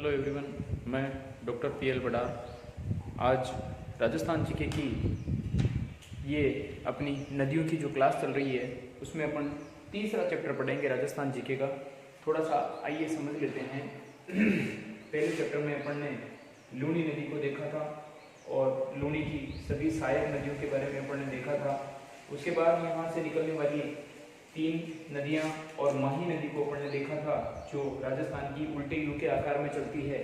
Hello everyone, मैं doctor PL बडार। आज Rajasthan GK की ये अपनी नदियों की जो क्लास चल रही है उसमें अपन तीसरा चैप्टर पढ़ेंगे राजस्थान जीके का। थोड़ा सा आइए समझ लेते हैं। पहले चैप्टर में अपन ने लूनी नदी को देखा था और लूनी की सभी सहायक नदियों के बारे में अपन ने देखा था। उसके बाद यहाँ से निकलने वाली 3 नदियाँ और माही नदी को अपन ने देखा था जो राजस्थान की उल्टे यू के आकार में चलती है।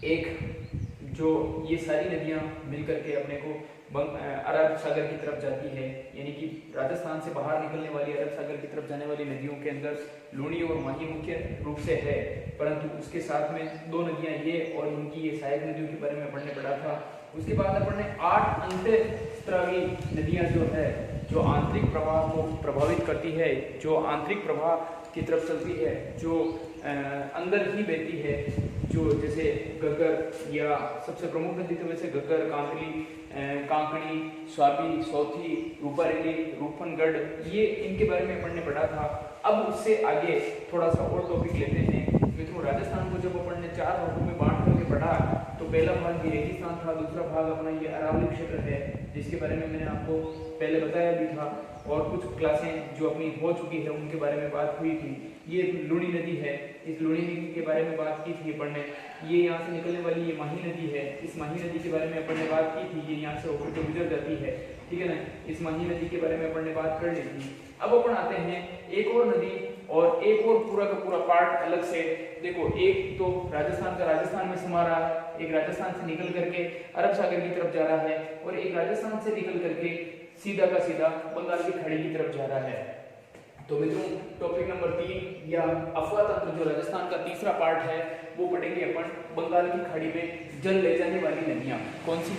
एक जो ये सारी नदियाँ मिलकर के अपने को अरब सागर की तरफ जाती है, यानी कि राजस्थान से बाहर निकलने वाली अरब सागर की तरफ जाने वाली नदियों के अंदर लूनी और माही मुख्य रूप से है, परंतु उसके साथ में 2 नदियाँ ये और इनकी ये सहायक नदियों के बारे में अपन ने पढ़ा था। उसके बाद अपन ने 8 अंतःस्रावी नदियाँ जो है जो आंतरिक प्रवाह को प्रभावित करती है, जो आंतरिक प्रवाह की तरफ चलती है, जो अंदर ही बहती है, जो जैसे गग्गर या सबसे प्रमुख नदी तो वैसे गग्गर, कांकड़ी, स्वाबी, सौथी, रूपारेली, रूपनगढ़, ये इनके बारे में अपन ने पढ़ा था। अब उससे आगे थोड़ा सा और टॉपिक लेते हैं। मित्रों, राजस्थान को जब अपन ने 4 भागों में बांट करके पढ़ा तो पहला भाग ये रेगिस्तान था, दूसरा भाग अपना ये अरावली क्षेत्र है जिसके बारे में मैंने आपको पहले बताया भी था, और कुछ क्लासें जो अपनी हो चुकी है उनके बारे में बात हुई थी। ये लूनी नदी है, इस लूनी नदी के बारे में बात की थी अपन ने। ये यहाँ से निकलने वाली ये माही नदी है, इस माही नदी के बारे में अपन ने बात की थी। ये यहाँ से होकर के गुजर जाती है, ठीक है ना। इस माही नदी के बारे में अपन ने बात कर ली थी। अब अपन आते हैं एक और नदी और एक और पूरा का पूरा पार्ट अलग से। देखो, एक तो राजस्थान में समा रहा है, एक राजस्थान से निकल करके अरब सागर की तरफ जा रहा है, और एक राजस्थान से निकल करके सीधा का सीधा बंगाल की खाड़ी की तरफ जा रहा है। तो मित्रों, टॉपिक नंबर 3 या अफवाह तंत्र जो राजस्थान का तीसरा पार्ट है वो पढ़ेंगे अपन। बंगाल की खाड़ी में जल ले जाने वाली नदियाँ। कौन सी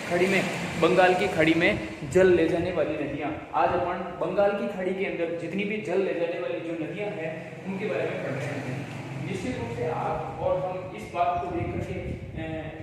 खाड़ी में? बंगाल की खाड़ी में जल ले जाने वाली नदियाँ। आज अपन बंगाल की खाड़ी के अंदर जितनी भी जल ले जाने वाली जो नदियाँ हैं उनके बारे में पढ़ रहे हैं। निश्चित रूप से आप और हम इस बात को देख करके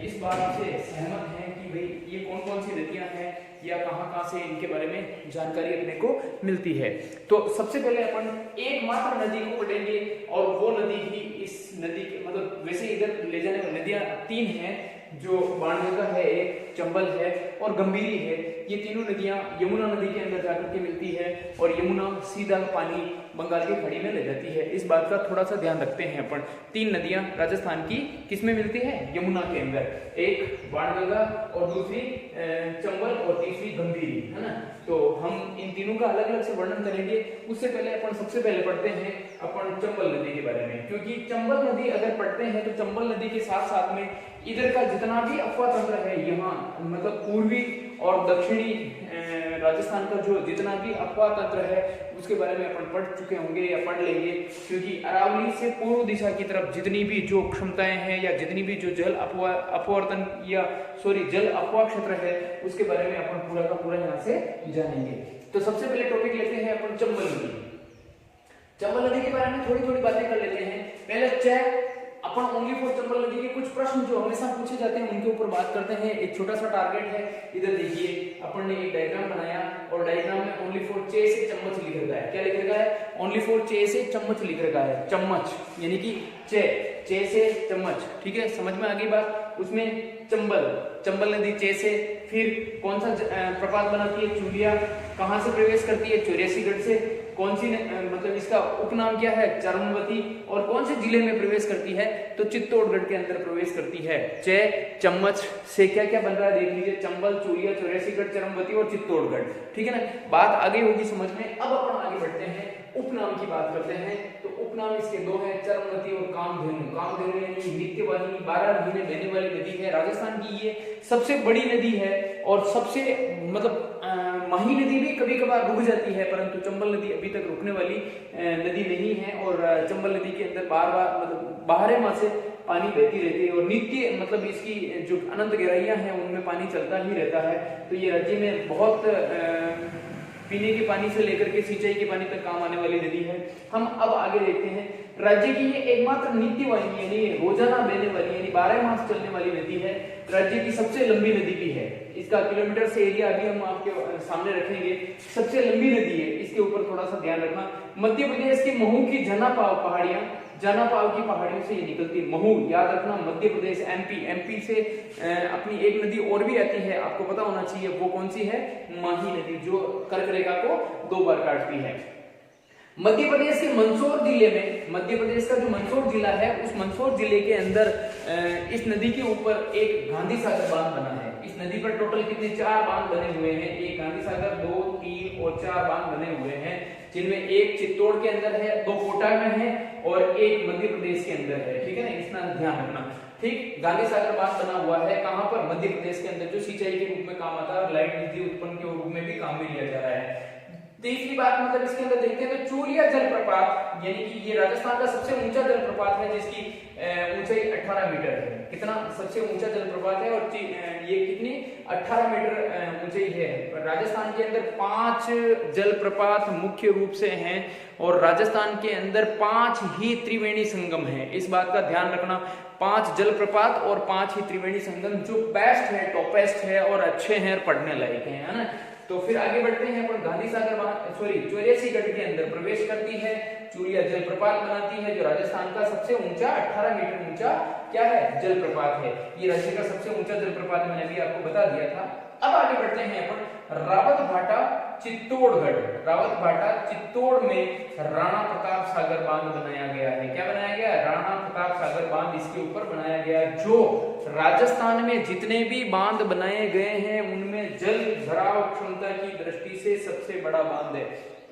इस बात से सहमत हैं कि भाई ये कौन कौन सी नदियाँ हैं या कहाँ से इनके बारे में जानकारी अपने को मिलती है। तो सबसे पहले अपन एकमात्र नदी को पढ़ेंगे, और वो नदी ही इस नदी के मतलब वैसे इधर ले जाने वाली नदियाँ 3 हैं, जो बाणगंगा है, एक चंबल है और गंभीरी है। ये तीनों नदियाँ यमुना नदी के अंदर जाकर के मिलती है और यमुना सीधा पानी बंगाल की खाड़ी में ले जाती है। इस बात का थोड़ा सा ध्यान रखते हैं अपन। 3 नदियाँ राजस्थान की किसमें मिलती है? यमुना के अंदर। एक बाणगंगा और दूसरी चंबल और तीसरी गंभीरी, है ना। तो हम इन तीनों का अलग अलग से वर्णन करेंगे। उससे पहले अपन सबसे पहले पढ़ते हैं अपन चंबल नदी के बारे में, क्योंकि चंबल नदी अगर पढ़ते हैं तो चंबल नदी के साथ साथ में इधर का जितना भी अफवाह तंत्र है यहाँ मतलब पूर्वी और दक्षिणी राजस्थान का जो जितना भी अफवाह तंत्र है उसके बारे में अपन पढ़ चुके होंगे या पढ़ लेंगे। क्योंकि अरावली से पूर्व दिशा की तरफ जितनी भी जो क्षमताएं हैं या जितनी भी जो जल अफवाह क्षेत्र है उसके बारे में अपन पूरा का पूरा यहाँ से जानेंगे। तो सबसे पहले टॉपिक लेते हैं अपन चंबल नदी। चंबल नदी के बारे में थोड़ी थोड़ी बातें कर लेते हैं। पहले अपन ओनली फॉर चंबल नदी के कुछ प्रश्न जो हमेशा पूछे जाते हैं उनके ऊपर बात करते हैं। एक छोटा सा टारगेट है, इधर देखिए अपन ने एक डायग्राम बनाया और डायग्राम में ओनली फॉर चे से चम्मच लिख रखा है। क्या लिख रखा है? ओनली फॉर चे से चम्मच लिख रखा है। चम्मच यानी कि चे से चम्मच, ठीक है, समझ में आ गई बात। उसमें चंबल नदी चे से, फिर कौन सा प्रपात बनाती है? चूलिया। कहाँ से प्रवेश करती है? चौरासीगढ़ से। कौन सी मतलब इसका उपनाम क्या है? चरमवती। और कौन से जिले में प्रवेश करती है? तो चित्तौड़गढ़ के अंदर प्रवेश करती है। चम्मच से क्या क्या बन रहा है देख लीजिए, चंबल, चूलिया, चौरासीगढ़, चरमवती और चित्तौड़गढ़, ठीक है ना। बात आगे होगी समझ में। अब अपन आगे बढ़ते हैं, उपनाम की बात करते हैं। तो उपनाम इसके 2 हैं, चरमवती और कामधेनु। कामधेनु यानी नित्यवाहिनी 12 महीने बहने वाली नदी है। राजस्थान की ये सबसे बड़ी नदी है और सबसे मतलब माही नदी भी कभी कभार रुक जाती है, परंतु चंबल नदी अभी तक रुकने वाली नदी नहीं है। और चंबल नदी के अंदर बार मतलब 12 माह से पानी बहती रहती है और नित्य मतलब इसकी जो अनंत गहराइयां हैं उनमें पानी चलता ही रहता है। तो ये राज्य में बहुत पीने के पानी से लेकर के सिंचाई के पानी तक काम आने वाली नदी है। हम अब आगे देखते हैं। राज्य की ये एकमात्र नित्यवाहिनी यानी रोजाना बहने वाली यानी 12 मास चलने वाली नदी है। राज्य की सबसे लंबी नदी भी है। इसका किलोमीटर से एरिया अभी हम आपके सामने रखेंगे। सबसे लंबी नदी है, इसके ऊपर थोड़ा सा ध्यान रखना। मध्य प्रदेश के महू की झना पहाड़ियां जानापाव की पहाड़ियों से ये निकलती है। महू याद रखना, मध्य प्रदेश, एमपी से अपनी एक नदी और भी आती है, आपको पता होना चाहिए, वो कौन सी है? माही नदी, जो कर्क रेखा को 2 बार काटती है। मध्य प्रदेश के मंदसौर जिले में, मध्य प्रदेश का जो मंदसौर जिला है, उस मंदसौर जिले के अंदर इस नदी के ऊपर एक गांधी सागर बांध बना है। इस नदी पर टोटल कितने? 4 बांध बने हुए हैं। एक गांधी सागर, 2, 3 और 4 बांध बने हुए हैं, जिनमें एक चित्तौड़ के अंदर है, 2 कोटा में है और एक मध्य प्रदेश के अंदर है। ठीक है ना, इसका ध्यान रखना। ठीक, गांधी सागर बांध बना हुआ है कहां पर? मध्य प्रदेश के अंदर, जो सिंचाई के रूप में काम आता है, लाइट बिजली उत्पन्न के रूप में भी काम में लिया जा रहा है। तीसरी बात मतलब इसके अंदर देखते हैं तो चूलिया जलप्रपात, यानी कि ये राजस्थान का सबसे ऊंचा जलप्रपात है, जिसकी ऊंचाई 18 मीटर है। कितना? सबसे ऊंचा जलप्रपात है और ये कितनी? 18 मीटर ऊंचाई है। राजस्थान के अंदर 5 जलप्रपात मुख्य रूप से हैं और राजस्थान के अंदर 5 ही त्रिवेणी संगम है। इस बात का ध्यान रखना, 5 जलप्रपात और 5 ही त्रिवेणी संगम, जो बेस्ट है, टॉपेस्ट है और अच्छे हैं और पढ़ने लायक है ना। तो फिर आगे बढ़ते हैं अपन। गांधी सागर चौरासीगढ़ के अंदर प्रवेश करती है, चूलिया जलप्रपात बनाती है, जो राजस्थान का सबसे ऊंचा 18 मीटर ऊंचा क्या है? जलप्रपात है। ये राज्य का सबसे ऊंचा जलप्रपात मैंने अभी आपको बता दिया था। अब आगे बढ़ते हैं अपन रावत भाटा चित्तौड़गढ़। रावत भाटा चित्तौड़ में राणा प्रताप सागर बांध बनाया गया है। क्या बनाया गया? राणा प्रताप सागर बांध इसके ऊपर बनाया गया, जो राजस्थान में जितने भी बांध बनाए गए हैं उनमें जल भराव क्षमता की दृष्टि से सबसे बड़ा बांध है।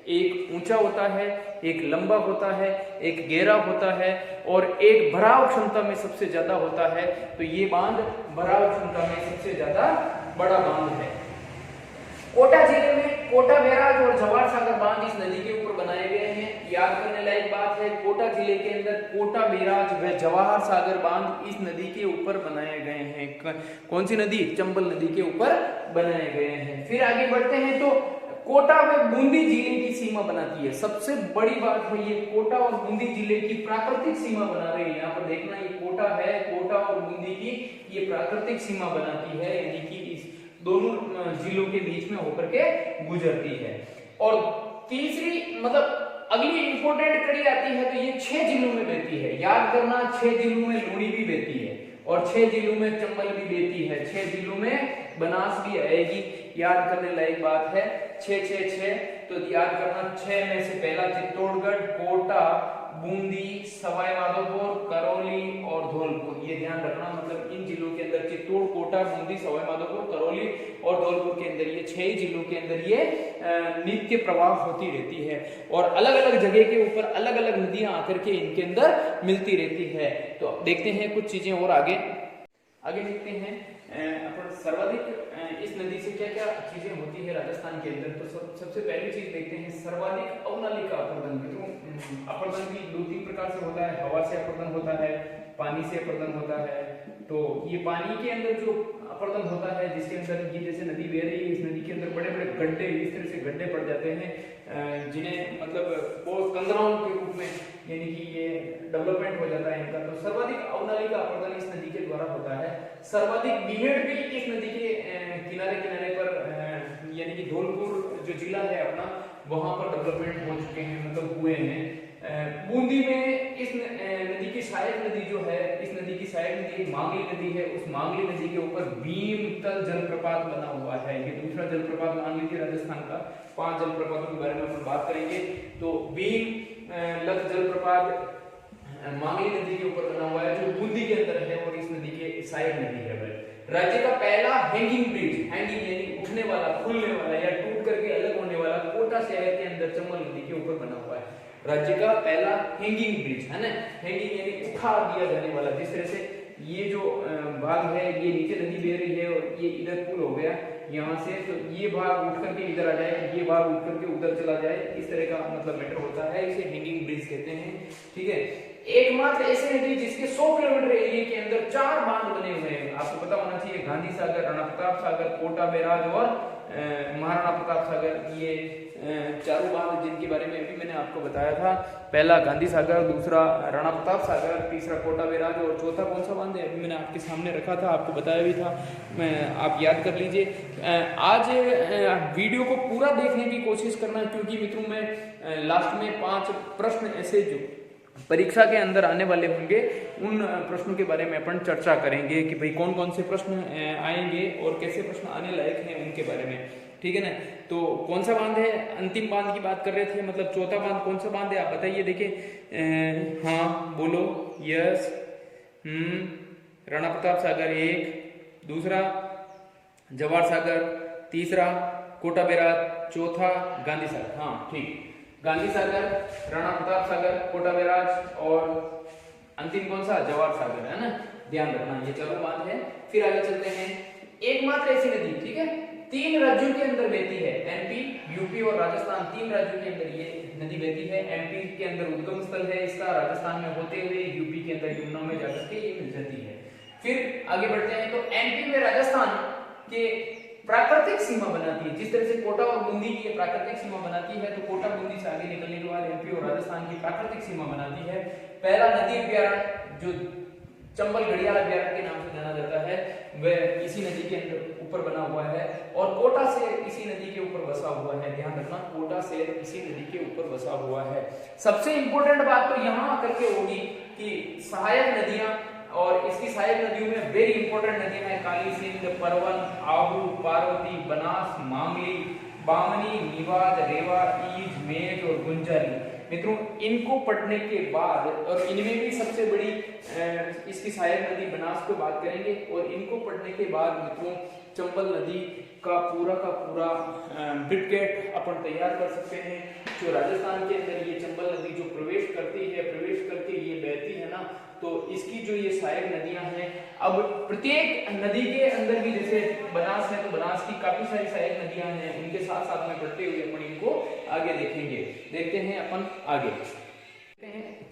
एक ऊंचा होता है, एक लंबा होता है, एक गहरा होता है और एक भराव क्षमता में सबसे ज्यादा होता है। तो ये बांध भराव क्षमता में सबसे ज्यादा बड़ा बांध है। कोटा जिले में कोटा बैराज और जवाहर सागर बांध इस नदी के ऊपर बनाए गए हैं। याद करने लायक बात है, कोटा जिले के अंदर कोटा बैराज व जवाहर सागर बांध इस नदी के ऊपर बनाए गए हैं। कौन सी नदी? चंबल नदी के ऊपर बनाए गए हैं। फिर आगे बढ़ते हैं तो कोटा व बूंदी जिले की सीमा बनाती है। सबसे बड़ी बात है, ये कोटा और बूंदी जिले की प्राकृतिक सीमा बना रही है। यहाँ पर देखना, ये कोटा है, कोटा और बूंदी की ये प्राकृतिक सीमा बनाती है, यानी कि इस दोनों जिलों के बीच में होकर के गुजरती है। और तीसरी मतलब अगली इंपोर्टेंट कड़ी आती है तो ये 6 जिलों में बहती है। याद करना, 6 जिलों में लूणी भी बहती है और 6 जिलों में चंबल भी बहती है, 6 जिलों में बनास भी आएगी। याद करने लायक बात है, 6 तो याद करना, 6 में से पहला चित्तौड़गढ़, कोटा, बूंदी, सवाई माधोपुर, करौली और धौलपुर। ये ध्यान रखना, मतलब इन जिलों के अंदर चित्तौड़, कोटा, बूंदी, सवाई माधोपुर, करौली और धौलपुर के अंदर, ये 6 जिलों के अंदर ये नित्य प्रवाह होती रहती है और अलग अलग जगह के ऊपर अलग अलग नदियां आकर के इनके अंदर मिलती रहती है। तो देखते हैं कुछ चीजें और आगे देखते हैं अपन सर्वाधिक इस नदी से क्या क्या चीजें होती है राजस्थान के अंदर। तो सबसे पहली चीज देखते हैं सर्वाधिक अवनालिका अपर्दन। तो अपर्दन भी 2-3 प्रकार से होता है, हवा से अपर्दन होता है, पानी से अपर्दन होता है। तो ये पानी के अंदर जो अपर्दन होता है, जिसके अंदर ये जैसे नदी बह रही है, इस नदी के अंदर बड़े बड़े गड्ढे, इस तरह से गड्ढे पड़ जाते हैं, जिन्हें मतलब वो कंदराओं के रूप में, यानी कि ये डेवलपमेंट हो जाता है इनका। तो सर्वाधिक अवनालिका अपर्दन इस नदी के द्वारा होता है। सर्वाधिक बीहड़ भी इस नदी के किनारे पर, यानी कि धौलपुर जो जिला है अपना, वहां पर डेवलपमेंट हो चुके हैं, मतलब हुए हैं। बूंदी में इस नदी की सहायक नदी जो है, इस नदी की सहायक नदी एक मांगली नदी है। उस मांगली नदी के ऊपर भीमतल जलप्रपात बना हुआ है। ये दूसरा जलप्रपात मान लीजिए राजस्थान का। 5 जलप्रपातों के बारे में अपन बात करेंगे। तो भीमतल जलप्रपात मांगली नदी के ऊपर बना हुआ है, जो बूंदी के अंदर है और इस नदी के सहायक नदी है। राज्य का पहला हैंगिंग ब्रिज, हैंगिंग यानी उठने वाला, खुलने वाला या टूट करके अलग होने वाला, कोटा शहर के अंदर चंबल नदी के ऊपर बना हुआ है। राज्य का पहला हैंगिंग ब्रिज है ना, हैंगिंग यानी उठा दिया जाने वाला। जिस तरह से ये जो भाग है, ये नीचे नदी बह रही है और ये इधर पुल हो गया यहाँ से, तो ये भाग उठ करके इधर आ जाए, ये भाग उठ करके उधर चला जाए, इस तरह का मतलब मैटर होता है। इसे हैंगिंग ब्रिज कहते हैं। ठीक है, एकमात्र ऐसी नदी जिसके 100 किलोमीटर एरिया के अंदर 4 बांध बने हुए हैं। आपको पता होना चाहिए, गांधी सागर, राणा प्रताप सागर, कोटा बैराज और महाराणा प्रताप सागर, ये चारों बांध जिनके बारे में अभी मैंने आपको बताया था। पहला गांधी सागर, दूसरा राणा प्रताप सागर, तीसरा कोटा बैराज और चौथा कौन सा बांध है अभी मैंने आपके सामने रखा था, आपको बताया भी था, आप याद कर लीजिए। आज वीडियो को पूरा देखने की कोशिश करना, क्योंकि मित्रों मैं लास्ट में 5 प्रश्न ऐसे जो परीक्षा के अंदर आने वाले होंगे उन प्रश्नों के बारे में अपन चर्चा करेंगे कि भाई कौन कौन से प्रश्न आएंगे और कैसे प्रश्न आने लायक हैं उनके बारे में, ठीक है ना। तो कौन सा बांध है, अंतिम बांध की बात कर रहे थे, मतलब चौथा बांध कौन सा बांध है आप बताइए। देखिए हाँ बोलो, यस, राणा प्रताप सागर एक, दूसरा जवाहर सागर, तीसरा कोटा बैराज, चौथा गांधी सागर। हाँ ठीक, गांधी सागर, राणा प्रताप सागर, कोटा बैराज और अंतिम कौन सा, जवाहर सागर, है ना, ध्यान रखना ये चारों बात है। फिर आगे चलते हैं, एकमात्र ऐसी नदी, ठीक है, 3 राज्यों के अंदर बहती है, एमपी, यूपी और राजस्थान, 3 राज्यों के अंदर ये नदी बहती है। एमपी के अंदर उद्गम स्थल है इसका, राजस्थान में होते हुए यूपी के अंदर यमुना में जाकर के ये मिल जाती है। फिर आगे बढ़ते हैं, तो एमपी में राजस्थान के प्राकृतिक सीमा बनाती है, जिस तरह से कोटा और बूंदी की प्राकृतिक सीमा बनाती है, तो कोटा बूंदी से आगे निकलने के बाद एमपी और राजस्थान की प्राकृतिक सीमा बनाती है। पहला नदी अभ्यारण्य जो चंबल घड़ियाल अभ्यारण्य के नाम से जाना जाता है, वह इसी नदी के अंदर ऊपर बना हुआ है और कोटा से इसी नदी के ऊपर बसा हुआ है। ध्यान रखना, कोटा से इसी नदी के ऊपर बसा हुआ है। सबसे इंपॉर्टेंट बात तो यहाँ आकर के होगी कि सहायक नदियां, और इसकी सहायक नदियों में वेरी इंपॉर्टेंट नदियां हैं काली सिंध, परवन, आहू, पार्वती, बनास, मांगली, बामनी, निवाद, रेवा, ईज, मेज और गुंजारी। मित्रों इनको पढ़ने के बाद, और इनमें भी सबसे बड़ी इसकी सहायक नदी बनास को बात करेंगे, और इनको पढ़ने के बाद मित्रों चंबल नदी का पूरा ब्रिकेट अपन तैयार कर सकते हैं। जो राजस्थान के अंदर ये चंबल नदी जो प्रवेश करके ये बहती है ना, तो इसकी जो ये सहायक नदियां हैं, अब प्रत्येक नदी के अंदर भी, जैसे बनास है तो बनास की काफी सारी सहायक नदियां हैं, उनके साथ साथ में बढ़ते हुए अपन इनको आगे देखेंगे। देखते हैं अपन आगे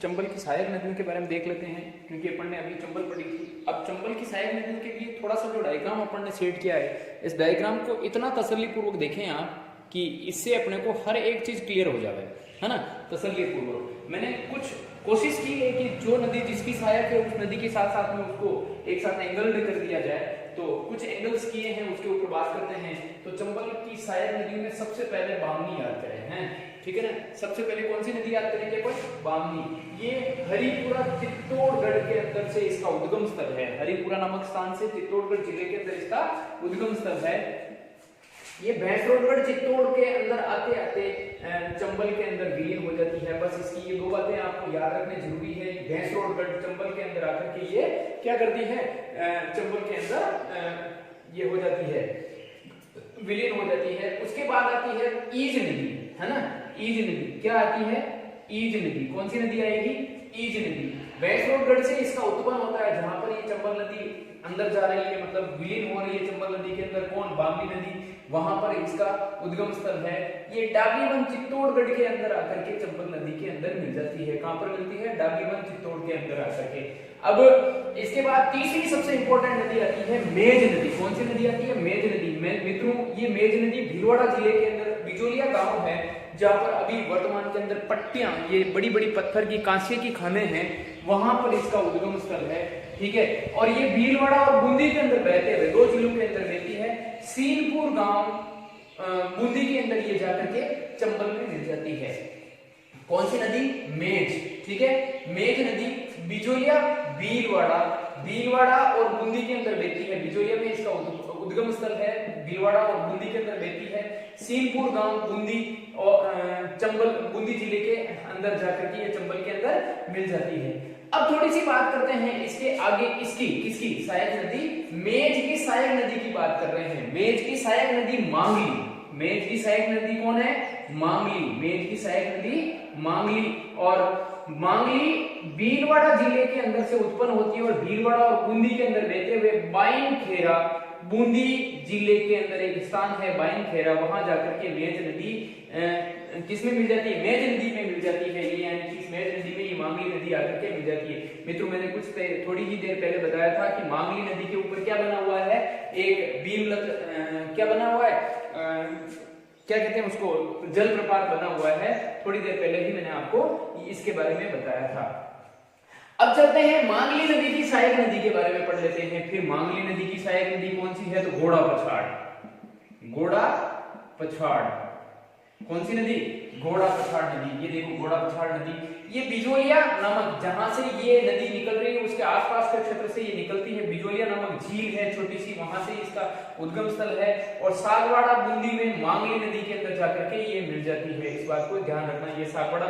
चंबल की सहायक नदियों के बारे में देख लेते हैं, क्योंकि अपन ने अभी चंबल पढ़ी थी। अब चंबल की सहायक नदियों के लिए थोड़ा सा जो डायग्राम अपन ने सेट किया है, इस डायग्राम को इतना तसल्ली पूर्वक देखें आप कि इससे अपने को हर एक चीज क्लियर हो जाए, है ना, तसल्ली पूर्वक। मैंने कुछ कोशिश की है कि जो नदी जिसकी सहायक है उस नदी के साथ साथ में उसको एक साथ एंगल कर दिया जाए, तो कुछ एंगल्स किए हैं उसके ऊपर बात करते हैं। तो चंबल की सहायक नदियों में सबसे पहले बामनी याद करें, हैं, ठीक है ना। सबसे पहले कौन सी नदी याद करेंगे कोई, बामनी। ये हरिपुरा चित्तौड़गढ़ के अंदर से इसका उद्गम स्थल है, हरिपुरा नामक स्थान से चित्तौड़गढ़ जिले के अंदर इसका उद्गम स्थल है। ये भैंसरोडगढ़ चित्तौड़ के अंदर आते आते चंबल के अंदर विलीन हो जाती है। बस इसकी ये 2 बातें आपको याद रखनी जरूरी है। भैंसरोडगढ़ चंबल के अंदर आकर के ये क्या करती है, चंबल के अंदर ये हो जाती है, विलीन हो जाती है। उसके बाद आती है ईज नदी, है ना, ईज नदी क्या आती है, ईज नदी। कौन सी नदी आएगी, ईज नदी। भैंसरोडगढ़ से इसका उत्पन्न होता है, जहां पर ये चंबल नदी अंदर जा रही है, मतलब विलीन हो रही है चंबल नदी के अंदर, कौन, बामनी नदी, वहां पर इसका उद्गम स्थल है। ये डाबीवन चित्तौड़गढ़ के अंदर आकर के चंबल नदी के अंदर मिल जाती है। कहां पर मिलती है, डाबीवन चित्तौड़ के अंदर आकर के। अब इसके बाद तीसरी सबसे इंपॉर्टेंट नदी आती है मेज नदी। कौन सी नदी आती है, मेज नदी। मित्रों ये मेज नदी भीलवाड़ा जिले के अंदर बिजोलिया गांव है, जहां पर अभी वर्तमान के अंदर पट्टियां, ये बड़ी बड़ी पत्थर की कांसे की खाने हैं, वहां पर इसका उद्गम स्थल है, ठीक है। और ये भीलवाड़ा और बूंदी के अंदर बहते हुए 2 जिलों के अंदर बहती है। सीनपुर गांव बूंदी के अंदर ये जाकर के चंबल में मिल जाती है। कौन सी नदी, मेज, ठीक है। मेज नदी बिजोलिया, भीलवाड़ा और बूंदी के अंदर बहती है। बिजोलिया में इसका उद्गम स्थल है, भीलवाड़ा और बूंदी के अंदर बहती है। सीनपुर गांव बूंदी और चंबल, बूंदी जिले के अंदर जाकर के ये चंबल के अंदर मिल जाती है। अब थोड़ी सी बात करते हैं इसके आगे, इसकी किसकी सहायक नदी, मेज की सहायक नदी की बात कर रहे हैं। मेज की सहायक नदी मांगली। मेज की सहायक नदी कौन है, मांगली। मेज की सहायक नदी मांगली। और मांगली भीलवाड़ा जिले के अंदर से उत्पन्न होती है और भीलवाड़ा और बूंदी के अंदर बहते हुए बाइन खेरा, बूंदी जिले के अंदर एक स्थान है बाइन खेरा, वहां जाकर के मेज नदी किसमें मिल जाती है, मेज नदी में मिल जाती है। ये यानी कि इस मेज नदी में ये मांगली नदी आकर के मिल जाती है। मित्रों मैंने थोड़ी ही देर पहले बताया था कि मांगली नदी के ऊपर क्या बना हुआ है, एक भीमलत क्या बना हुआ है, क्या कहते हैं उसको, जलप्रपात बना हुआ है। थोड़ी देर पहले ही मैंने आपको इसके बारे में बताया था। अब चलते हैं मांगली नदी की सहायक नदी के बारे में पढ़ लेते हैं। फिर मांगली नदी की सहायक नदी कौन सी है, तो घोड़ा पछाड़। घोड़ा पछाड़ कौन सी नदी? घोड़ा पछाड़ नदी। ये देखो घोड़ा पछाड़ नदी, ये बिजोलिया नामक जहां से ये नदी निकल रही है उसके आसपास के क्षेत्र से ये निकलती है। बिजोलिया नामक झील है छोटी सी, वहां से इसका उद्गम स्थल है। और सागवाड़ा बूंदी में मांगली नदी के अंदर जाकर के ये मिल जाती है। इस बात को ध्यान रखना, ये सागवाड़ा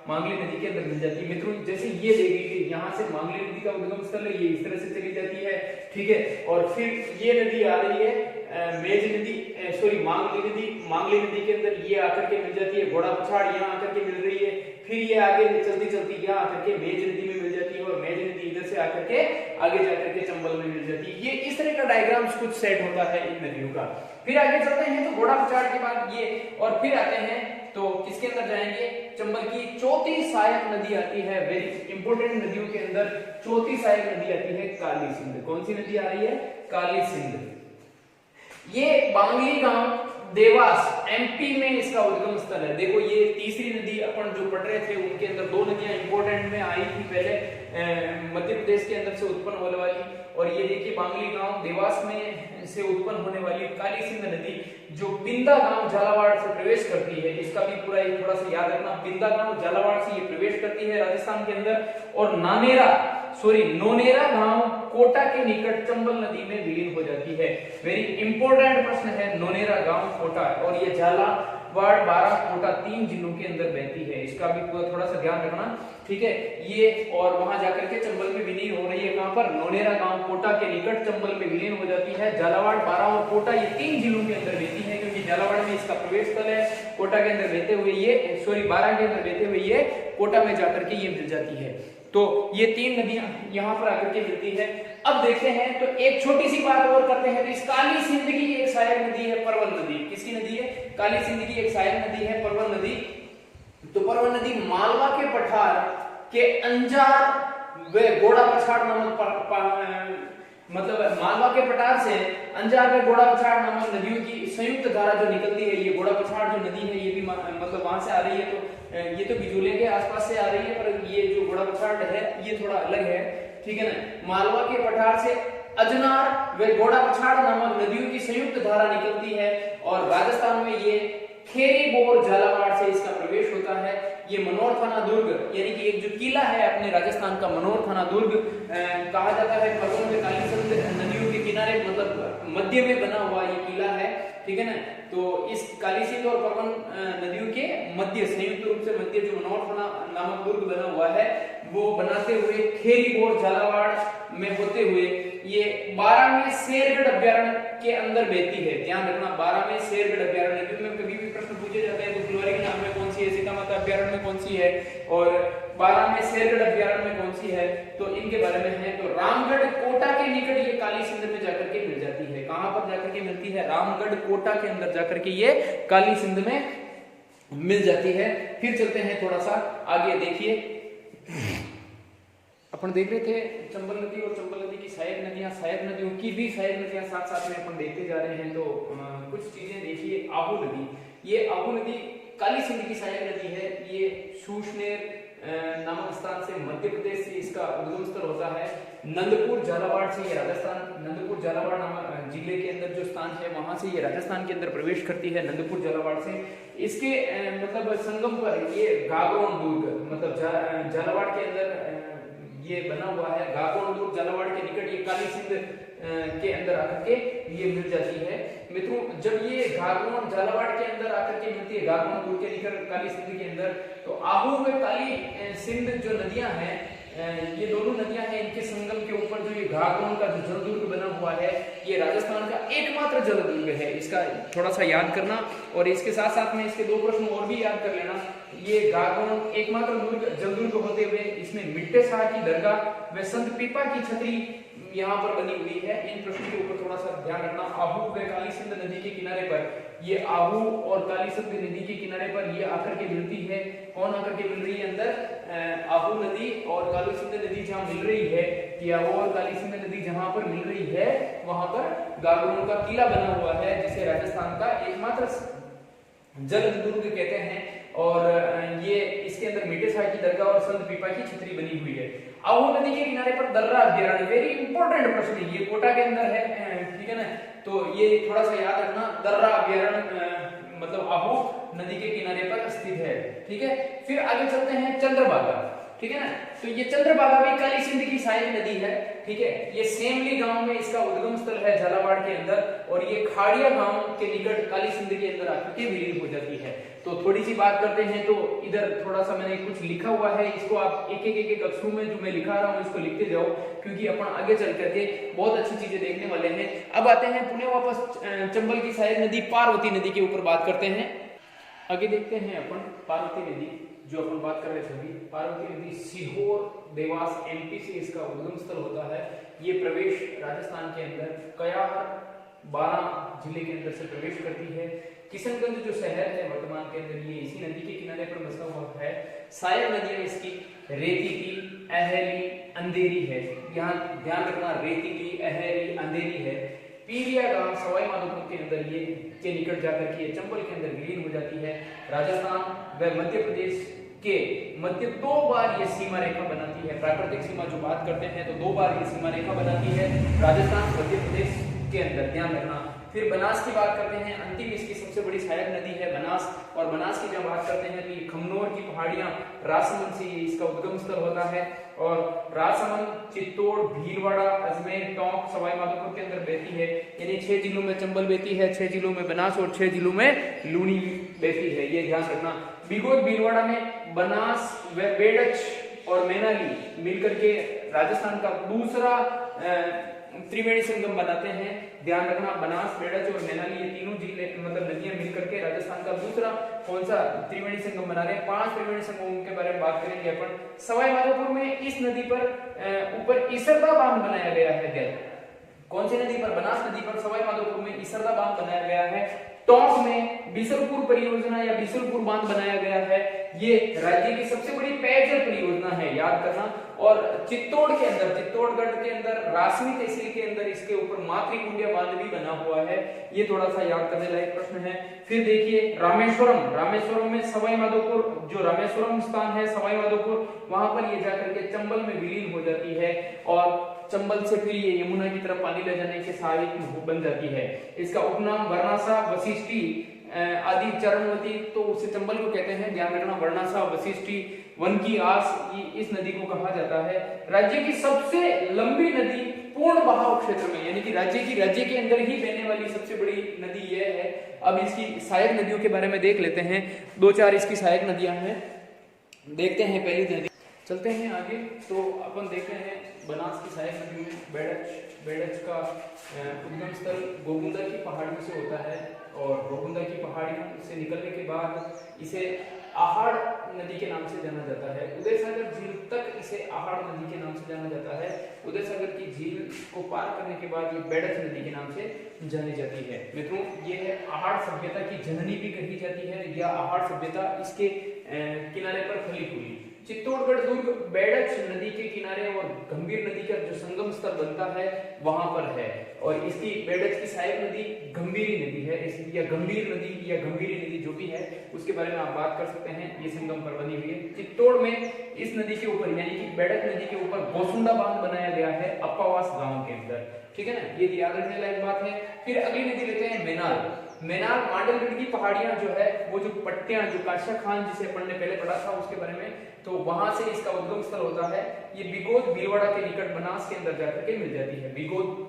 मांगली नदी के अंदर मिल जाती है। मित्रों जैसे ये देखिए कि यहाँ से मांगली नदी का उद्गम स्थल है, ये इस तरह से चली जाती है, ठीक है। और फिर ये नदी आ रही है मेज नदी, सॉरी मांगली नदी के अंदर ये आकर के मिल जाती है। घोड़ा पछाड़ यहाँ आकर के मिल रही है, फिर ये आगे चलती चलती यहाँ आकर के मेज नदी में मिल जाती है, और मेज नदी इधर से आकर के आगे जाकर के चंबल में मिल जाती है। ये इस तरह का डायग्राम कुछ सेट होता है इन नदियों का। फिर आगे चलते हैं तो घोड़ा पछाड़ के बाद ये, और फिर आते हैं तो किसके अंदर जाएंगे? चंबल की चौथी सहायक नदी आती है, वेरी इंपोर्टेंट नदियों के अंदर चौथी सहायक नदी आती है काली सिंध। कौन सी नदी आ रही है? काली सिंध। ये बांगली गांव देवास एमपी में इसका उद्गम स्थल है। देखो ये तीसरी नदी अपन जो पढ़ रहे थे उनके अंदर दो नदियां इंपोर्टेंट में आई थी पहले, मध्य प्रदेश के अंदर से उत्पन्न होने वाली, और ये देखिए बांगली गांव देवास में से उत्पन्न होने वाली काली सिंध नदी जो बिंदा गांव झालावाड़ से प्रवेश करती है। इसका भी पूरा एक थोड़ा सा याद रखना, बिंदा गांव झालावाड़ से ये प्रवेश करती है राजस्थान के अंदर, और नोनेरा गांव कोटा के निकट चंबल नदी में विलीन हो जाती है। वेरी इंपॉर्टेंट प्रश्न है, नोनेरा गांव कोटा, और ये झालावाड़, बारां, कोटा 3 जिलों के अंदर बहती है। इसका भी थोड़ा सा ध्यान रखना, ठीक है। ये और वहां जाकर के चंबल में विलीन हो रही है। कहां पर? नोनेरा गांव कोटा के निकट चंबल में विलीन हो जाती है। झालावाड़, बारां और कोटा ये 3 जिलों के अंदर बहती है, क्योंकि झालावाड़ में इसका प्रवेश स्थल है, कोटा के अंदर बहते हुए ये, बारां के अंदर बहते हुए ये कोटा में जाकर के ये मिल जाती है। तो ये 3 नदियां यहाँ पर आकर के मिलती है। अब देखते हैं तो एक छोटी सी बात और करते हैं, तो इस काली सिंध की एक सहायक नदी है परवन नदी। किसकी नदी है? काली सिंध की एक सहायक नदी है परवन नदी। तो परवन नदी मालवा के पठार के अंजार व घोड़ा पछाड़ नामक मतलब मालवा के पठार से अंजार व घोड़ा पछाड़ नामक नदियों की संयुक्त धारा जो निकलती है, ये घोड़ा पछाड़ जो नदी है ये भी मतलब वहां से आ रही है। तो ये तो बिजोलिया के आसपास से आ रही है, पर ये जो घोड़ा पछाड़ है ये थोड़ा अलग है, ठीक है ना। मालवा के पठार से अजनार व घोड़ा पछाड़ नामक नदियों की संयुक्त धारा निकलती है, और राजस्थान में ये खेरी बोर झालावाड़ से इसका प्रवेश होता है। ये मनोर थाना दुर्ग, यानी कि एक जो किला है अपने राजस्थान का, मनोर थाना दुर्ग कहा जाता है। परवन में काली सिंध नदियों के किनारे मतलब मध्य में बना हुआ ये किला है, ठीक है ना। तो इस काली सिंध और परवन नदियों के मध्य, संयुक्त रूप से मध्य जो मनोर थाना नामक दुर्ग बना हुआ है, वो बनाते हुए खेरी बोर झालावाड़ में होते हुए ये 12 में शेरगढ़ अभ्यारण्य के अंदर बहती है। ध्यान रखना, 12 में शेरगढ़ अभ्यारण्य, क्योंकि कभी भी प्रश्न पूछे जाते हैं तो फुलवारी के नाम में कौन सी है, सीतामाता अभ्यारण्य में कौन सी है, और 12 में शेरगढ़ अभ्यारण्य में कौन सी है, तो इनके बारे में है। तो रामगढ़ कोटा के निकट ये काली सिंध में जाकर के मिल जाती है। कहां पर जाकर के मिलती है? रामगढ़ कोटा के अंदर जाकर के ये काली सिंध में मिल जाती है। फिर चलते हैं थोड़ा सा आगे, देखिए अपन देख रहे थे चंबल नदी और चंबल नदी की सहायक नदियां, सहायक नदियों की भी सहायक नदियां साथ साथ में अपन देखते जा रहे हैं। तो कुछ चीजें देखिए। आहू नदी, ये आहू नदी काली सिंध की सहायक नदी है। ये सूशनेर नामक स्थान से मध्य प्रदेश से इसका उद्गम स्थल होता है। नंदपुर झालावाड़ से ये राजस्थान, नंदपुर झालावाड़ नामक जिले के अंदर जो स्थान है वहां से ये राजस्थान के अंदर प्रवेश करती है, नंदपुर झालावाड़ से। इसके मतलब संगम पर ये गागरोन दुर्ग, मतलब झालावाड़ के अंदर ये बना हुआ है। गागरोन दुर्ग झालावाड़ के निकट ये काली सिंध के अंदर आकर के ये मिल जाती है। मित्रों जब ये गागरोन झालावाड़ के अंदर आकर के मिलती है, गागरोन दुर्ग के निकट काली सिंध के अंदर, तो आहू व काली सिंध जो नदियां हैं, ये दोनों नदियां हैं, इनके संगम के ऊपर जो ये गागरोन का जो जलदुर्ग बना हुआ है, ये राजस्थान का एकमात्र जलदुर्ग है। इसका थोड़ा सा याद करना, और इसके साथ साथ में इसके 2 प्रश्न और भी याद कर लेना। ये गागरोन एकमात्र जलदुर्ग होते हुए इसमें मिट्टे शाह की दरगाह व संत पीपा की छतरी यहाँ पर बनी हुई है। इन प्रश्नों के ऊपर थोड़ा सा ध्यान रखना। आहू व काली सिंध नदी के किनारे पर, ये आहू और काली सिंध नदी के किनारे पर ये आकर के मिलती है। कौन आकर के मिल रही है अंदर? आहू नदी और काली सिंध नदी जहाँ मिल रही है, कि आहू और काली सिंध नदी जहाँ पर मिल रही है वहां पर गागरोन का किला बना हुआ है, जिसे राजस्थान का एकमात्र जल दुर्ग कहते हैं। और ये इसके अंदर मिट्टे शाह की दरगाह और संत पीपा की छतरी बनी हुई है। आहू नदी के किनारे पर दर्रा अभ्यारण्य, वेरी इंपॉर्टेंट प्रश्न है, ये कोटा के अंदर है, ठीक है ना। तो ये थोड़ा सा याद रखना, दर्रा अभ्यारण्य मतलब आहू नदी के किनारे पर स्थित है। ठीक है, फिर आगे चलते हैं चंद्रभागा। ठीक है ना, तो ये चंद्रभागा भी काली सिंध की सहायक नदी है। ठीक है, ये सेमली गांव में इसका उद्गम स्थल है झालावाड़ के अंदर, और ये खाड़िया गांव के निकट काली सिंध के अंदर आकर के विलीन हो जाती है। तो थोड़ी सी बात करते हैं, तो इधर थोड़ा सा मैंने कुछ लिखा हुआ है, इसको आप एक एक अक्षरों में जो मैं लिखा रहा हूँ इसको लिखते जाओ, क्योंकि अपन आगे चल करके बहुत अच्छी चीजें देखने वाले हैं। अब आते हैं पुनः वापस चंबल की सहायक नदी पार्वती नदी के ऊपर बात करते हैं। आगे देखते हैं अपन पार्वती नदी, जो अपन बात कर रहे थे अभी। पार्वती नदी सीहोर देवास एमपी से इसका उद्गम स्थल होता है। ये प्रवेश राजस्थान के अंदर कयार 12 जिले के अंदर से प्रवेश करती है। किशनगंज जो शहर है वर्तमान के अंदर, ये इसी नदी के किनारे पर बसा हुआ है। सहायक नदियां इसकी रेतीली, अहेली, अंधेरी है। यहाँ ध्यान रखना, रेतीली, अहेली, अंधेरी है। पीलिया गांव सवाई माधोपुर के अंदर ये के निकट जाकर के चंबल के अंदर विलीन हो जाती है। राजस्थान व मध्य प्रदेश के मध्य 2 बार ये सीमा रेखा बनाती है। प्राकृतिक सीमा जो बात करते हैं तो 2 बार ये सीमा रेखा बनाती है राजस्थान मध्य प्रदेश के अंदर, ध्यान रखना। फिर बनास की बात करते हैं, अंतिम इसकी सबसे बड़ी सहायक नदी है बनास। और बनास की जब बात करते हैं तो ये खमनोर की पहाड़ियां राजसमंद से इसका उद्गम स्थल होता है, और राजसमंद, चित्तौड़, भीलवाड़ा, अजमेर, टोंक, सवाई माधोपुर के अंदर बहती है। यानी 6 जिलों में चंबल बहती है, 6 जिलों में बनास और 6 जिलों में लूनी बहती है, ये ध्यान रखना। बिगोद भीलवाड़ा में बनास व बेड़च और मैनाली मिलकर के राजस्थान का दूसरा त्रिवेणी संगम बनाते हैं। ध्यान रखना, बनास, बेड़च और मैनाली ये तीनों जिले मतलब नदियां मिलकर के राजस्थान का दूसरा कौन सा त्रिवेणी संगम बना रहे हैं। 5 त्रिवेणी संगमों के बारे में बात करेंगे अपन। सवाई माधोपुर में इस नदी पर ऊपर इसरदा बांध बनाया गया है। कौन सी नदी पर? बनास नदी पर सवाई माधोपुर में इसरदा बांध बनाया गया है। टोंक में बिसलपुर परियोजना या बिसलपुर बांध बनाया गया है। ये राज्य की सबसे बड़ी पेयजल परियोजना है, याद करना। और चित्तौड़ के अंदर, चित्तौड़गढ़ के अंदर रासमी तहसील के अंदर इसके ऊपर मातृकुंडिया बांध भी बना हुआ है। ये थोड़ा सा याद करने लायक प्रश्न है। फिर देखिए रामेश्वरम, रामेश्वरम में सवाई माधोपुर, जो रामेश्वरम स्थान है सवाई माधोपुर, वहां पर ये जाकर के चंबल में विलीन हो जाती है, और चंबल से फिर ये यमुना की तरफ पानी ले जाने के सहायक बन जाती है। इसका उपनाम वर्णासा, वशिष्ठी आदि चरणवती, तो उसे चंबल को कहते हैं, ध्यान रखना। वर्णासा, वशिष्ठी, वन की आस, ये इस नदी को कहा जाता है। राज्य की सबसे लंबी नदी पूर्ण बहाव क्षेत्र में, यानी कि राज्य के अंदर ही बहने वाली सबसे बड़ी नदी यह है। अब इसकी सहायक नदियों के बारे में देख लेते हैं। 2-4 इसकी सहायक नदियां हैं, देखते हैं। पहली नदी चलते हैं आगे, तो अपन देखते हैं बनास की सहायक नदी में बेड़च का उद्गम स्थल गोगुंदा की पहाड़ियों से होता है, और गोगुंदा की पहाड़ियों से निकलने के बाद इसे आहाड़ नदी के नाम से जाना जाता है। उदय सागर झील तक इसे आहाड़ नदी के नाम से जाना जाता है। उदय सागर की झील को पार करने के बाद ये बेड़च नदी के नाम से जानी जाती है। मित्रों, ये है आहाड़ सभ्यता की जननी भी कही जाती है, या आहाड़ सभ्यता इसके किनारे पर फली फूली। चित्तौड़गढ़ दुर्ग बेड़च नदी के किनारे और गंभीर नदी का जो संगम स्थल बनता है वहां पर है, और इसकी बेड़च की सहायक नदी गंभीरी नदी है, या गंभीर नदी या गंभीरी नदी जो भी है उसके बारे में आप बात कर सकते हैं। ये संगम पर बनी हुई है। चित्तौड़ में इस नदी के ऊपर, यानी कि बेड़च नदी के ऊपर गोसुंडा बांध बनाया गया है अप्पावास गांव के अंदर। ठीक है ना, ये याद रखने लायक बात है। फिर अगली नदी लेते हैं मेनाल। मेनाल मांडलगढ़ की पहाड़ियां जो है, वो जो पट्टियां, जो काशा खान जिसे अपन ने पहले पढ़ा था उसके बारे में, तो वहां से इसका उद्गम स्थल होता है। ये बिगोद भीलवाड़ा के निकट बनास के अंदर जाकर के मिल जाती है। बिगोद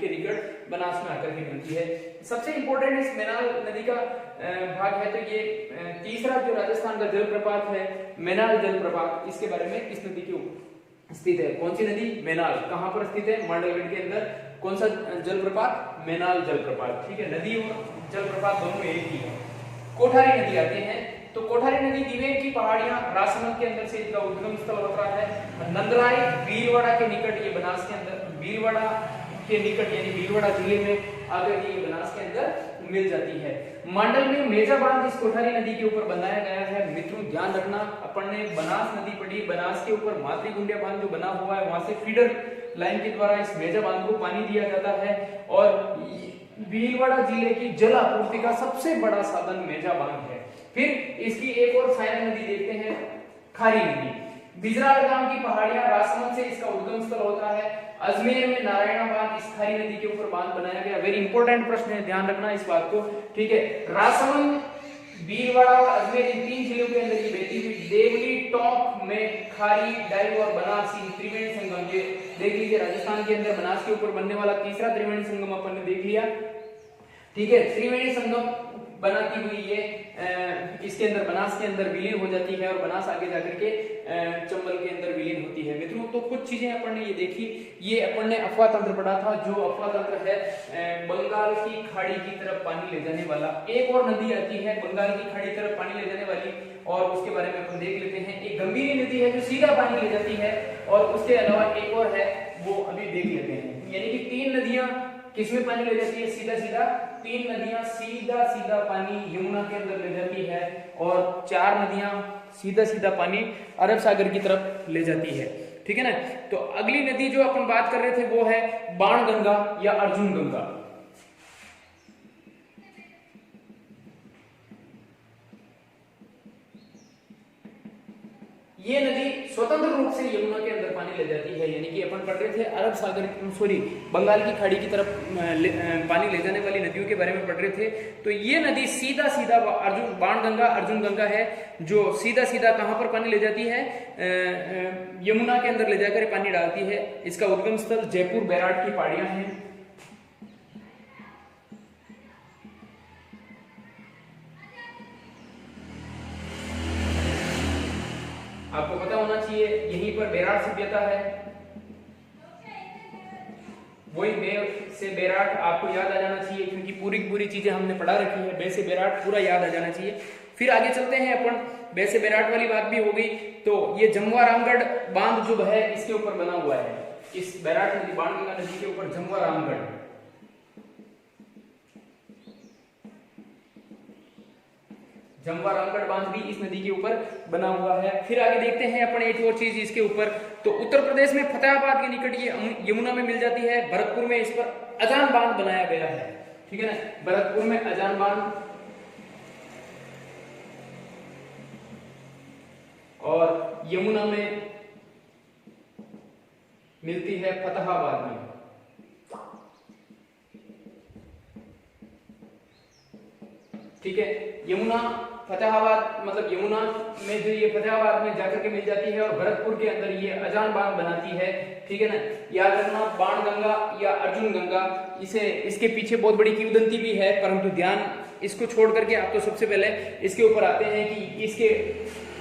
के निकट बनास में आकर के मिलती है। सबसे इंपॉर्टेंट इस मेनाल नदी का भाग है, तो ये तीसरा जो राजस्थान का जलप्रपात है मेनाल जलप्रपात, इसके बारे में इस नदी के स्थित है। कौन सी नदी? मेनाल। कहां पर स्थित है? मांडलगढ़ के अंदर। कौन सा जलप्रपात? मेनाल जलप्रपात। ठीक है, नदी और जलप्रपात दोनों एक ही है। कोठारी नदी आते हैं, तो कोठारी नदी दिवेर की पहाड़ियां राजसमंद के अंदर से इसका उद्गम स्थल होता है। नंदराई भीलवाड़ा के निकट, ये बनास के अंदर, भीलवाड़ा के निकट यानी भीलवाड़ा जिले में आकर ये बनास के अंदर मिल जाती है। मांडल में मेजा बांध इस कोठारी नदी के ऊपर बनाया गया है। मित्रों ध्यान रखना, अपन ने बनास नदी पढ़ी, बनास के ऊपर मातृकुंडिया बांध जो बना हुआ है, वहां से फीडर लाइन के द्वारा इस मेजा बांध को पानी दिया जाता है, और भीलवाड़ा जिले की जल आपूर्ति का सबसे बड़ा साधन मेजा बांध है। फिर इसकी एक और सहायक नदी देखते हैं, खारी नदी। बिजराल गांव की पहाड़ियां, राजसमंद से इसका उद्गम स्थल होता है। अजमेर में नारायणा बांध, इस खारी नदी के ऊपर बांध बनाया गया। वेरी इंपॉर्टेंट प्रश्न है, ध्यान रखना इस बात को, ठीक है। राजसमंद, भीलवाड़ा और अजमेर, इन 3 जिलों के अंदर ये बहती हुई देवली, टोंक में खारी, डाइव और बनास, त्रिवेणी संगम, ये देख लीजिए राजस्थान के अंदर बनास के ऊपर बनने वाला तीसरा त्रिवेणी संगम अपन ने देख लिया, ठीक है। त्रिवेणी संगम बनाती हुई ये इसके अंदर बनास के अंदर विलीन हो जाती है और बनास आगे जाकर के चंबल के अंदर विलीन होती है। मित्रों, तो कुछ चीजें अपन ने ये देखी, ये अपन ने अफवाह तंत्र पढ़ा था। जो अफवाह तंत्र है बंगाल की खाड़ी की तरफ पानी ले जाने वाला। एक और नदी आती है बंगाल की खाड़ी की तरफ पानी ले जाने वाली, और उसके बारे में अपन देख लेते हैं। एक गंभीरी नदी है जो सीधा पानी ले जाती है, और उसके अलावा एक और है, वो अभी देख लेते हैं। यानी कि 3 नदियां किसमें पानी ले जाती है सीधा सीधा, 3 नदियां सीधा सीधा पानी यमुना के अंदर ले जाती है, और 4 नदियां सीधा सीधा पानी अरब सागर की तरफ ले जाती है, ठीक है ना। तो अगली नदी जो अपन बात कर रहे थे वो है बाणगंगा या अर्जुन गंगा। ये नदी स्वतंत्र रूप से यमुना के अंदर पानी ले जाती है। यानी कि अपन पढ़ रहे थे अरब सागर, सॉरी, बंगाल की खाड़ी की तरफ पानी ले जाने वाली नदियों के बारे में पढ़ रहे थे। तो ये नदी सीधा सीधा बाणगंगा, अर्जुन गंगा है, जो सीधा सीधा कहां पर पानी ले जाती है, यमुना के अंदर ले जाकर पानी डालती है। इसका उद्गम स्थल जयपुर बैराट की पहाड़ियां हैं। आपको पता होना चाहिए यहीं पर बैराट सभ्यता है। वही बे से बैराट आपको याद आ जाना चाहिए, क्योंकि पूरी की पूरी चीजें हमने पढ़ा रखी है। बे से बैराट पूरा याद आ जाना चाहिए। फिर आगे चलते हैं अपन, बे से बैराट वाली बात भी हो गई। तो ये जमवा रामगढ़ बांध जो है इसके ऊपर बना हुआ है, इस बैराट नदी, बाणगंगा नदी के ऊपर जमवा रामगढ़, जमवा रामगढ़ बांध भी इस नदी के ऊपर बना हुआ है। फिर आगे देखते हैं अपन एक और चीज इसके ऊपर। तो उत्तर प्रदेश में फतेहाबाद के निकट ये यमुना में मिल जाती है। भरतपुर में इस पर अजान बांध बनाया गया है, ठीक है ना। भरतपुर में अजान बांध, और यमुना में मिलती है फतेहाबाद में। ठीक है, यमुना फतेहाबाद, मतलब यमुना में जो ये फतेहाबाद में जाकर के मिल जाती है, और भरतपुर के अंदर ये अजान बांध बनाती है, ठीक है ना। याद रखना, बाणगंगा या अर्जुन गंगा, इसे इसके पीछे बहुत बड़ी किंवदंती भी है, परंतु ध्यान इसको छोड़ करके आप तो सबसे पहले इसके ऊपर आते हैं कि इसके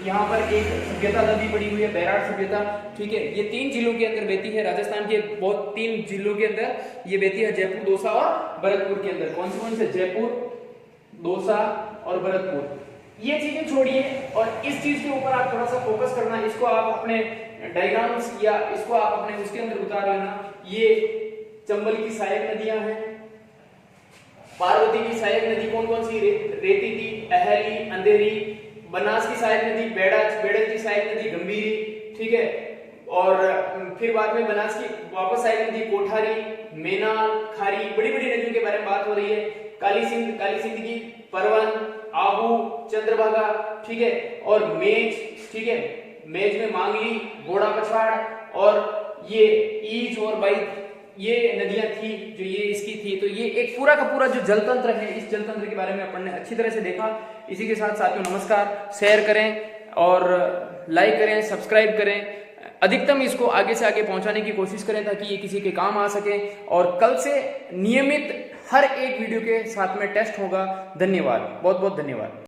यहाँ पर एक सभ्यता नदी पड़ी हुई है, बैराट सभ्यता, ठीक है। ये 3 जिलों के अंदर बहती है, राजस्थान के बहुत 3 जिलों के अंदर ये बहती है, जयपुर, दौसा और भरतपुर के अंदर। कौन से? जयपुर, दौसा और भरतपुर। ये चीजें छोड़िए और इस चीज के ऊपर आप थोड़ा सा फोकस करना, इसको आप अपने डायग्राम्स या इसको आप अपने उसके अंदर उतार लेना। ये चंबल की सहायक नदियां हैं। पार्वती की सहायक नदी कौन कौन सी? रेती की, अहली, अंधेरी। बनास की सहायक नदी बेड़ल की सहायक नदी गंभीरी, ठीक है। और फिर बाद में बनास की वापस सहायक नदी कोठारी, मेनाल, खारी, बड़ी बड़ी नदियों के बारे में बात हो रही है। काली सिंध की परवन, आहू, चंद्रभागा, ठीक है। और मेज, ठीक है, मेज में मांगली, घोड़ा पछाड़, और ये ईच और बाई, ये नदियां थी जो ये इसकी थी। तो ये एक पूरा का पूरा जो जलतंत्र है, इस जलतंत्र के बारे में अपन ने अच्छी तरह से देखा। इसी के साथ साथियों नमस्कार, शेयर करें और लाइक करें, सब्सक्राइब करें, अधिकतम इसको आगे से आगे पहुंचाने की कोशिश करें ताकि ये किसी के काम आ सके। और कल से नियमित हर एक वीडियो के साथ में टेस्ट होगा। धन्यवाद, बहुत बहुत धन्यवाद।